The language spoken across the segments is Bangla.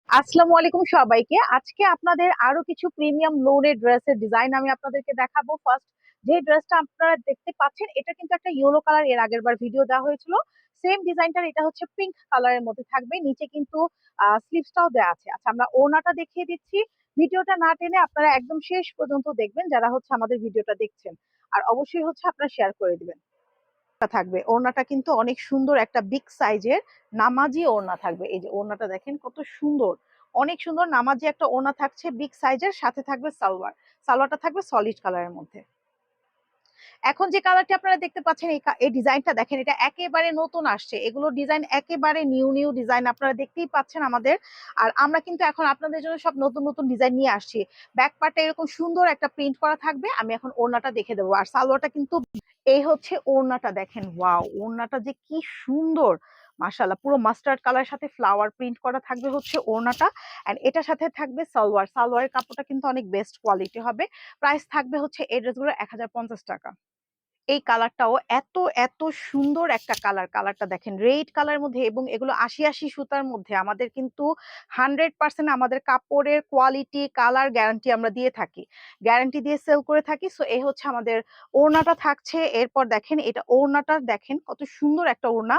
আসসালামু আলাইকুম সবাইকে। আজকে আপনাদের আরো কিছু প্রিমিয়াম লোনের ড্রেসের ডিজাইন আমি আপনাদেরকে দেখাবো। ফার্স্ট যে ড্রেসটা আপনারা দেখতে পাচ্ছেন এটা কিন্তু একটা ইয়েলো কালার, এর আগের বার ভিডিও দেওয়া হয়েছিল। সেম ডিজাইনটার এটা হচ্ছে পিঙ্ক কালারের মধ্যে থাকবে, নিচে কিন্তু স্লিভসটাও দেওয়া আছে। আচ্ছা, আমরা ওড়নাটা দেখিয়ে দিচ্ছি। ভিডিওটা না টেনে আপনারা একদম শেষ পর্যন্ত দেখবেন যারা হচ্ছে আমাদের ভিডিওটা দেখছেন। আর অবশ্যই হচ্ছে আপনারা শেয়ার করে দিবেন। থাকবে ওড়নাটা কিন্তু অনেক সুন্দর, একটা বিগ সাইজের নামাজি ওড়না থাকবে। এই যে ওড়নাটা দেখেন কত সুন্দর, অনেক সুন্দর নামাজি একটা ওড়না থাকছে বিগ সাইজের, সাথে থাকবে সালোয়ার। সালোয়ারটা থাকবে সলিড কালারের মধ্যে। এখন যে কালারটি আপনারা দেখতে পাচ্ছেন এই ডিজাইনটা দেখেন, এটা একেবারে নতুন আসছে। এগুলো ডিজাইন একেবারে নিউ নিউ ডিজাইন আপনারা দেখতেই পাচ্ছেন আমাদের। আর আমরা কিন্তু এখন আপনাদের জন্য সব নতুন নতুন ডিজাইন নিয়ে আসছি। ব্যাক পার্টে এরকম সুন্দর একটা প্রিন্ট করা থাকবে। আমি এখন ওড়নাটা দেখে দেবো। আর সালোয়ারটা কিন্তু এই হচ্ছে ওড়নাটা দেখেন, ওয়াও ওড়নাটা যে কি সুন্দর, মাশাআল্লাহ। পুরো মাস্টার্ড কালারের সাথে ফ্লাওয়ার প্রিন্ট করা থাকবে হচ্ছে ওড়নাটা। এন্ড এটার সাথে থাকবে সালোয়ার। সালোয়ারের কাপড়টা কিন্তু অনেক বেস্ট কোয়ালিটি হবে। প্রাইস থাকবে হচ্ছে এই ড্রেসগুলো ১,০৫০ টাকা। এই কালারটাও এত এত সুন্দর একটা কালার। কালারটা দেখেন রেড কালারের মধ্যে, এবং এগুলো ৮০ সুতার মধ্যে। আমাদের কিন্তু 100% আমাদের কাপড়ের কোয়ালিটি কালার গ্যারান্টি আমরা দিয়ে থাকি, গ্যারান্টি দিয়ে সেল করে থাকি। সো এই হচ্ছে আমাদের ওড়নাটা থাকছে। এরপর দেখেন এটা ওড়নাটা দেখেন কত সুন্দর একটা ওড়না।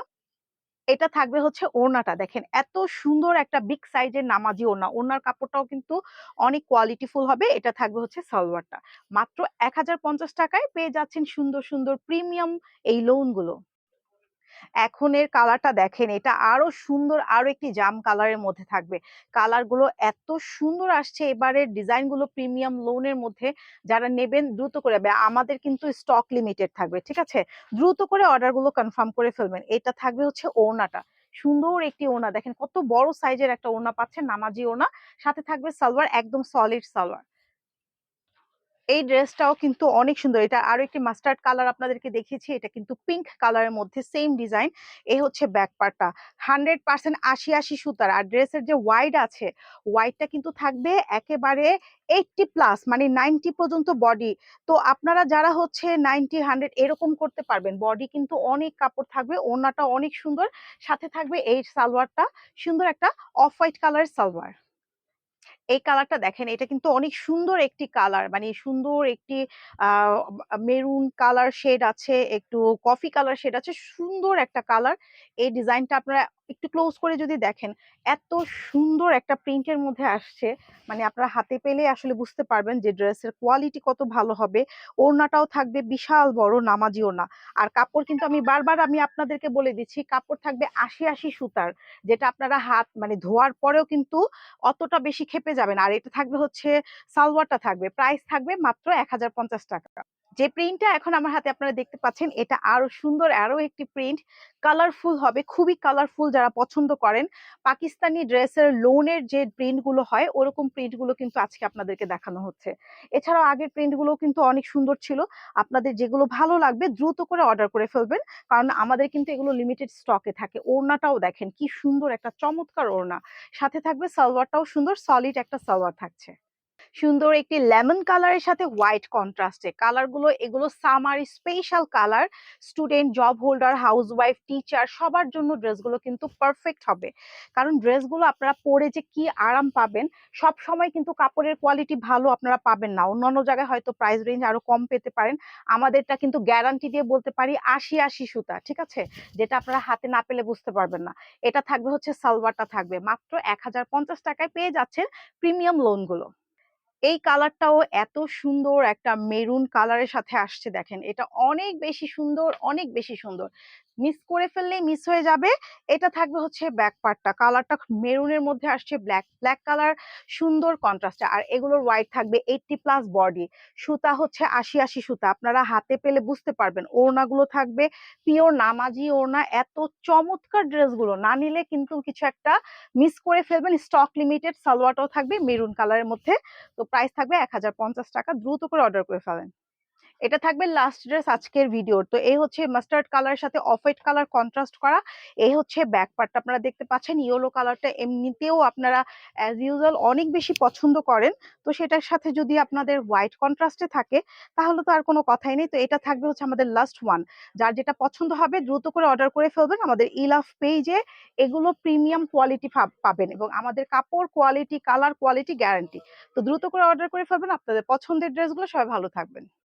এটা থাকবে হচ্ছে ওড়নাটা দেখেন এত সুন্দর একটা বিগ সাইজের নামাজি ওড়না। ওড়নার কাপড়টাও কিন্তু অনেক কোয়ালিটিফুল হবে। এটা থাকবে হচ্ছে সালোয়ারটা। মাত্র ১,০৫০ টাকায় পেয়ে যাচ্ছেন সুন্দর সুন্দর প্রিমিয়াম এই লোন গুলো। এখন এর কালারটা দেখেন, এটা আরো সুন্দর, আরো একটি জাম কালারের মধ্যে থাকবে। কালার গুলো এত সুন্দর আসছে, এবারের ডিজাইন গুলো প্রিমিয়াম লোনের মধ্যে। যারা নেবেন দ্রুত করে, আমাদের কিন্তু স্টক লিমিটেড থাকবে, ঠিক আছে? দ্রুত করে অর্ডার গুলো কনফার্ম করে ফেলবেন। এটা থাকবে হচ্ছে ওড়নাটা, সুন্দর একটি ওড়না দেখেন কত বড় সাইজের একটা ওড়না পাচ্ছেন, নামাজি ওড়না। সাথে থাকবে সালোয়ার, একদম সলিড সালোয়ার। এই ড্রেসটাও কিন্তু অনেক সুন্দর। এটা আরো একটি মাস্টার্ড কালার আপনাদেরকে দেখিয়েছি, এটা কিন্তু পিঙ্ক কালারের মধ্যে সেম ডিজাইন। এই হচ্ছে ব্যাক পার্টটা 100% ৮০ সুতার। আর ড্রেসের যে ওয়াইড আছে, ওয়াইডটা কিন্তু থাকবে একেবারে 80+ মানে 90 পর্যন্ত বডি। তো আপনারা যারা হচ্ছে 90 100 এরকম করতে পারবেন, বডি কিন্তু অনেক কাপড় থাকবে। ওড়নাটা অনেক সুন্দর, সাথে থাকবে এই সালোয়ারটা, সুন্দর একটা অফ হোয়াইট কালারের সালোয়ার। এই কালারটা দেখেন, এটা কিন্তু অনেক সুন্দর একটি কালার, মানে সুন্দর একটি মেরুন কালার শেড আছে, একটু কফি কালার শেড আছে, সুন্দর একটা কালার। এই ডিজাইনটা আপনারা একটু ক্লোজ করে যদি দেখেন, এত সুন্দর একটা প্রিন্টের মধ্যে আসছে। মানে আপনারা হাতে পেলে আসলে বুঝতে পারবেন যে ড্রেসের কোয়ালিটি কত ভালো হবে। ওড়নাটাও থাকবে বিশাল বড় নামাজি ওড়না। আর কাপড় কিন্তু আমি বারবার আপনাদেরকে বলে দিচ্ছি, কাপড় থাকবে ৮০ সুতার, যেটা আপনারা হাত মানে ধোয়ার পরেও কিন্তু অতটা বেশি ক্ষেপে যাবে না। আর এটা থাকবে হচ্ছে সালোয়ারটা থাকবে, প্রাইস থাকবে মাত্র ১,০৫০ টাকা। যে প্রিন্টটা এখন আমার হাতে আপনারা দেখতে পাচ্ছেন, এটা আরো সুন্দর, আরো একটি প্রিন্ট, কালারফুল হবে, খুবই কালারফুল। যারা পছন্দ করেন পাকিস্তানি ড্রেসের লোনের যে প্রিন্ট গুলো হয়, ওরকম প্রিন্ট গুলো কিন্তু আজকে আপনাদেরকে দেখানো হচ্ছে। এছাড়াও আগের প্রিন্ট গুলো কিন্তু অনেক সুন্দর ছিল। আপনাদের যেগুলো ভালো লাগবে দ্রুত করে অর্ডার করে ফেলবেন, কারণ আমাদের কিন্তু এগুলো লিমিটেড স্টকে থাকে। ওড়নাটাও দেখেন কি সুন্দর, একটা চমৎকার ওড়না। সাথে থাকবে সালোয়ারটাও সুন্দর, সলিড একটা সালোয়ার থাকছে। সুন্দর একটি লেমন কালারের সাথে হোয়াইট কন্ট্রাস্টে। কালারগুলো এগুলো summer special colour. Student, job holder, housewife, teacher সবার জন্য ড্রেসগুলো কিন্তু পারফেক্ট হবে। কারণ ড্রেসগুলো আপনারা পরে যে কি আরাম পাবেন, সব সময় কিন্তু কাপড়ের কোয়ালিটি ভালো আপনারা পাবেন না। অন্যান্য জায়গায় হয়তো প্রাইস রেঞ্জ আরো কম পেতে পারেন, আমাদেরটা কিন্তু গ্যারান্টি দিয়ে বলতে পারি ৮০ সুতা, ঠিক আছে? যেটা আপনারা হাতে না পেলে বুঝতে পারবেন না। এটা থাকবে হচ্ছে সালোয়ারটা থাকবে মাত্র ১,০৫০ টাকায় পেয়ে যাচ্ছেন প্রিমিয়াম লোনগুলো। এই কালারটাও এত সুন্দর, একটা মেরুন কালারের সাথে আসছে দেখেন, এটা অনেক বেশি সুন্দর, অনেক বেশি সুন্দর। মিস করে ফেললেই মিস হয়ে যাবে। এটা থাকবে হচ্ছে ব্যাক পার্টটা, কালারটা মেরুনের মধ্যে আসছে, ব্ল্যাক ব্ল্যাক কালার, সুন্দর কন্ট্রাস্টে। আর এগুলোর ওয়াইড থাকবে 80+ বডি। সুতা হচ্ছে ৮০ সুতা, আপনারা হাতে পেলে বুঝতে পারবেন। ওড়নাগুলো থাকবে পিওর নামাজি ওড়না। এত চমৎকার ড্রেসগুলো না নিলে কিন্তু কিছু একটা মিস করে ফেলবেন। স্টক লিমিটেড, সালোয়ারটাও থাকবে মেরুন কালারের মধ্যে। তো প্রাইস থাকবে ১,০৫০ টাকা, দ্রুত করে অর্ডার করে ফেলেন। এটা থাকবে লাস্ট ড্রেস আজকের ভিডিওর। তো এই হচ্ছে মাস্টার্ড কালারের সাথে অফ হোয়াইট কালার কন্ট্রাস্ট করা। এই হচ্ছে ব্যাক পার্টটা আপনারা দেখতে পাচ্ছেন। ইয়েলো কালারটা এমনিতেও আপনারা অ্যাজ ইউজুয়াল অনেক বেশি পছন্দ করেন। তো সেটার সাথে যদি আপনাদের হোয়াইট কন্ট্রাস্টে থাকে তাহলে তো আর কোনো কথাই নেই। তো এটা থাকবে হচ্ছে আমাদের লাস্ট ওয়ান। যার যেটা পছন্দ হবে দ্রুত করে অর্ডার করে ফেলবেন। আমাদের ইলাফ পেজে এগুলো প্রিমিয়াম কোয়ালিটি পাবেন এবং আমাদের কাপড় কোয়ালিটি, কালার কোয়ালিটি গ্যারান্টি। তো দ্রুত করে অর্ডার করে ফেলবেন। আপনাদের পছন্দের ড্রেসগুলো সবাই ভালো থাকবেন।